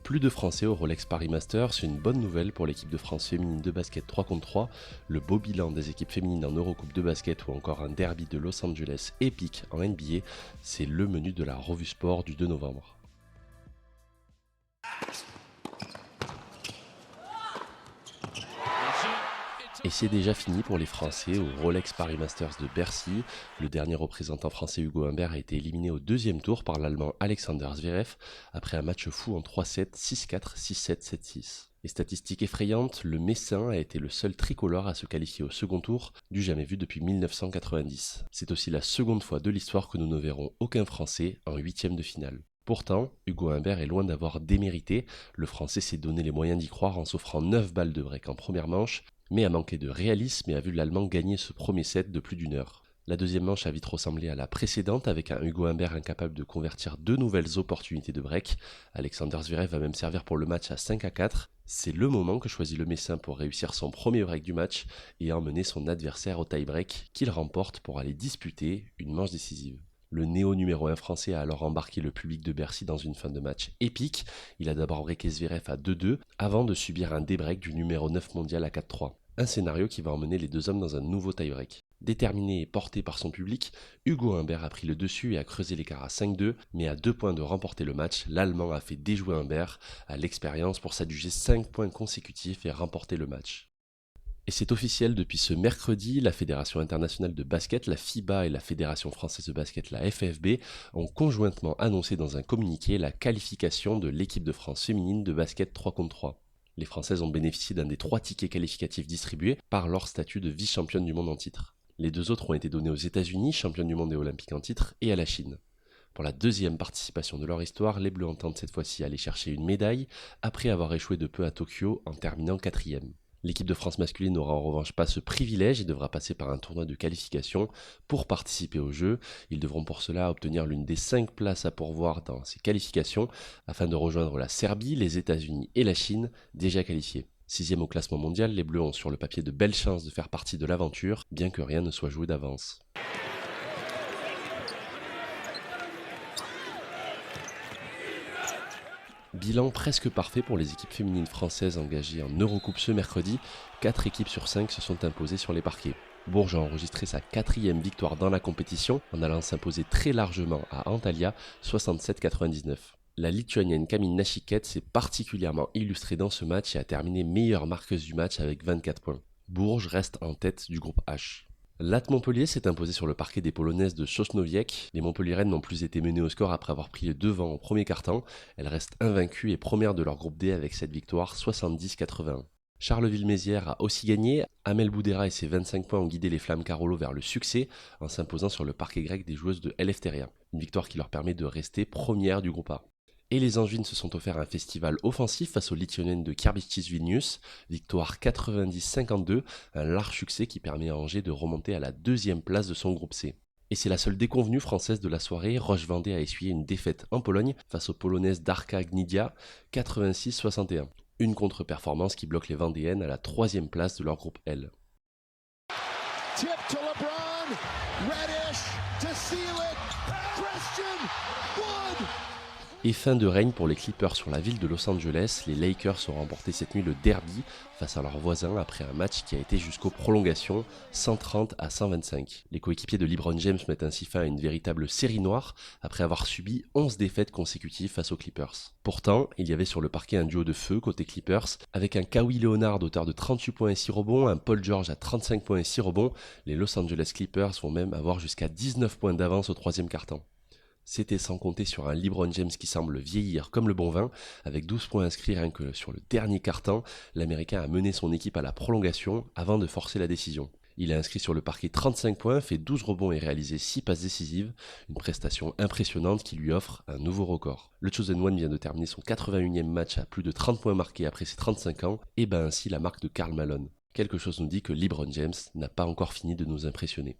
Plus de Français au Rolex Paris Masters, c'est une bonne nouvelle pour l'équipe de France féminine de basket 3 contre 3. Le beau bilan des équipes féminines en Eurocoupe de basket ou encore un derby de Los Angeles épique en NBA, c'est le menu de la revue sport du 2 novembre. Et c'est déjà fini pour les Français au Rolex Paris Masters de Bercy. Le dernier représentant français Hugo Humbert a été éliminé au deuxième tour par l'Allemand Alexander Zverev après un match fou en 3-7, 6-4, 6-7, 7-6. Et statistique effrayante, le Messin a été le seul tricolore à se qualifier au second tour, du jamais vu depuis 1990. C'est aussi la seconde fois de l'histoire que nous ne verrons aucun Français en huitième de finale. Pourtant, Hugo Humbert est loin d'avoir démérité, le Français s'est donné les moyens d'y croire en s'offrant 9 balles de break en première manche, mais a manqué de réalisme et a vu l'Allemand gagner ce premier set de plus d'une heure. La deuxième manche a vite ressemblé à la précédente avec un Hugo Humbert incapable de convertir deux nouvelles opportunités de break. Alexander Zverev va même servir pour le match à 5-4. C'est le moment que choisit le Messin pour réussir son premier break du match et emmener son adversaire au tie-break qu'il remporte pour aller disputer une manche décisive. Le néo numéro 1 français a alors embarqué le public de Bercy dans une fin de match épique. Il a d'abord breaké Zverev à 2-2 avant de subir un débreak du numéro 9 mondial à 4-3. Un scénario qui va emmener les deux hommes dans un nouveau tie-break. Déterminé et porté par son public, Hugo Humbert a pris le dessus et a creusé l'écart à 5-2, mais à 2 points de remporter le match, l'Allemand a fait déjouer Humbert à l'expérience pour s'adjuger 5 points consécutifs et remporter le match. Et c'est officiel depuis ce mercredi, la Fédération internationale de basket, la FIBA et la Fédération française de basket, la FFB, ont conjointement annoncé dans un communiqué la qualification de l'équipe de France féminine de basket 3 contre 3. Les Françaises ont bénéficié d'un des 3 tickets qualificatifs distribués par leur statut de vice-championne du monde en titre. Les 2 autres ont été donnés aux États-Unis, championne du monde et olympique en titre, et à la Chine. Pour la deuxième participation de leur histoire, les Bleus entendent cette fois-ci aller chercher une médaille, après avoir échoué de peu à Tokyo en terminant 4e. L'équipe de France masculine n'aura en revanche pas ce privilège et devra passer par un tournoi de qualification pour participer aux Jeux. Ils devront pour cela obtenir l'une des 5 places à pourvoir dans ces qualifications afin de rejoindre la Serbie, les États-Unis et la Chine déjà qualifiés. 6e au classement mondial, les Bleus ont sur le papier de belles chances de faire partie de l'aventure, bien que rien ne soit joué d'avance. Bilan presque parfait pour les équipes féminines françaises engagées en Eurocoupe ce mercredi. 4 équipes sur 5 se sont imposées sur les parquets. Bourges a enregistré sa 4e victoire dans la compétition en allant s'imposer très largement à Antalya, 67-99. La Lituanienne Camille Nachiket s'est particulièrement illustrée dans ce match et a terminé meilleure marqueuse du match avec 24 points. Bourges reste en tête du groupe H. L'AT Montpellier s'est imposé sur le parquet des Polonaises de Sosnowiec. Les Montpelliéraines n'ont plus été menées au score après avoir pris le devant au premier quart-temps. Elles restent invaincues et premières de leur groupe D avec cette victoire 70-81. Charleville-Mézières a aussi gagné. Amel Boudera et ses 25 points ont guidé les Flammes Carolo vers le succès en s'imposant sur le parquet grec des joueuses de Eleftheria. Une victoire qui leur permet de rester première du groupe A. Et les Angevines se sont offerts un festival offensif face aux Lituaniennes de Karbistis Vilnius. Victoire 90-52, un large succès qui permet à Angers de remonter à la 2e place de son groupe C. Et c'est la seule déconvenue française de la soirée. Roche-Vendée a essuyé une défaite en Pologne face aux Polonaises d'Arka Gdynia, 86-61. Une contre-performance qui bloque les Vendéennes à la 3e place de leur groupe L. Tip to LeBron, Reddish to seal it, Christian Wood. Et fin de règne pour les Clippers sur la ville de Los Angeles. Les Lakers ont remporté cette nuit le derby face à leurs voisins après un match qui a été jusqu'aux prolongations, 130-125. Les coéquipiers de LeBron James mettent ainsi fin à une véritable série noire après avoir subi 11 défaites consécutives face aux Clippers. Pourtant, il y avait sur le parquet un duo de feu côté Clippers, avec un Kawhi Leonard auteur de 38 points et 6 rebonds, un Paul George à 35 points et 6 rebonds. Les Los Angeles Clippers vont même avoir jusqu'à 19 points d'avance au 3e quart-temps. C'était sans compter sur un LeBron James qui semble vieillir comme le bon vin. Avec 12 points inscrits rien que sur le dernier quart-temps, l'Américain a mené son équipe à la prolongation avant de forcer la décision. Il a inscrit sur le parquet 35 points, fait 12 rebonds et réalisé 6 passes décisives, une prestation impressionnante qui lui offre un nouveau record. Le Chosen One vient de terminer son 81e match à plus de 30 points marqués après ses 35 ans, et bat ainsi la marque de Karl Malone. Quelque chose nous dit que LeBron James n'a pas encore fini de nous impressionner.